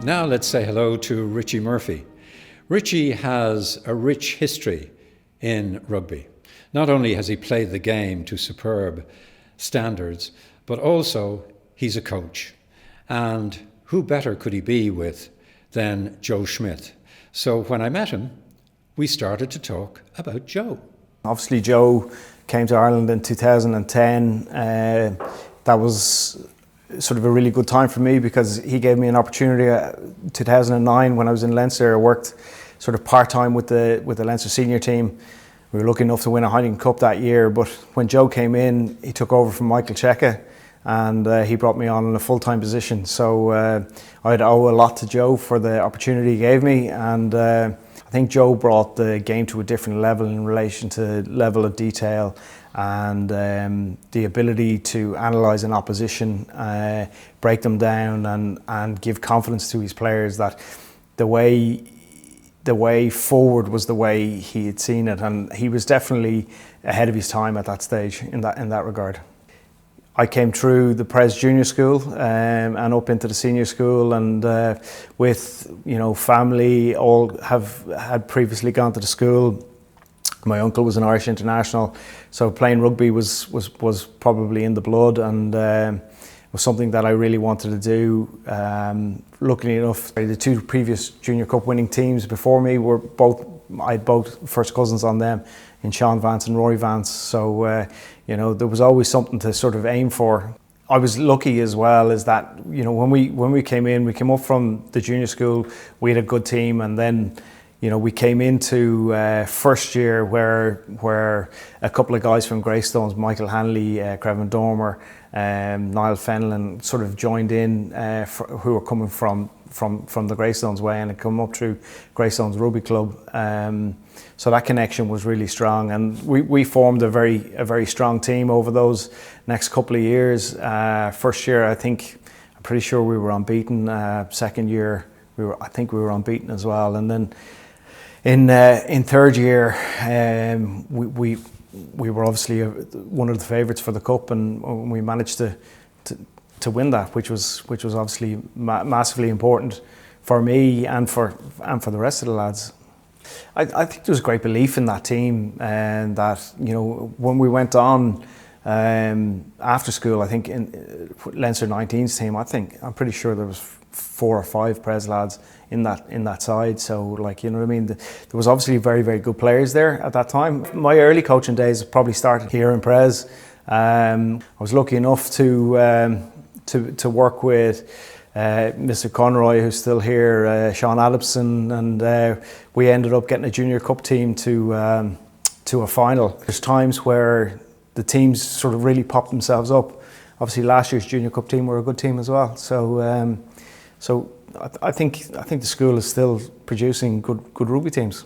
Now let's say hello to Richie Murphy. Richie has a rich history in rugby. Not only has he played the game to superb standards, but also he's a coach. And who better could he be with than Joe Schmidt? So when I met him, we started to talk about Joe. Obviously Joe came to Ireland in 2010. That was sort of a really good time for me because he gave me an opportunity. 2009 when I was in Leinster, I worked sort of part-time with the Leinster senior team. We were lucky enough to win a Heineken Cup that year, but when Joe came in, he took over from Michael Cheika and he brought me on in a full-time position. So I'd owe a lot to Joe for the opportunity he gave me, and I think Joe brought the game to a different level in relation to level of detail and the ability to analyse an opposition, break them down and give confidence to his players that the way forward was the way he had seen it, and he was definitely ahead of his time at that stage in that regard. I came through the Pres Junior School and up into the senior school, and with family all had previously gone to the school. My uncle was an Irish international, so playing rugby was probably in the blood, and was something that I really wanted to do. Luckily enough, the two previous Junior Cup winning teams before me I had both first cousins on them, in Sean Vance and Rory Vance. So there was always something to sort of aim for. I was lucky as well is that when we came up from the junior school, we had a good team, and then we came into first year where a couple of guys from Greystones, Michael Hanley, Crevan Dormer, Niall Fenlon, sort of joined in, who were coming from the Greystones way and had come up through Greystones Rugby Club. So that connection was really strong, and we formed a very strong team over those next couple of years. First year, I'm pretty sure we were unbeaten. Second year, I think we were unbeaten as well, and then in third year, we were obviously one of the favourites for the cup, and we managed to win that, which was obviously massively important for me and for the rest of the lads. I think there was great belief in that team, and that when we went on after school, I think in Leinster 19's team, I'm pretty sure there was 4 or 5 Pres lads in that side. So there was obviously very, very good players there at that time. My early coaching days probably started here in Pres. I was lucky enough to work with Mr. Conroy, who's still here, Sean Adamson, and we ended up getting a Junior Cup team to a final. There's times where the teams sort of really popped themselves up. Obviously last year's Junior Cup team were a good team as well. So I think the school is still producing good rugby teams.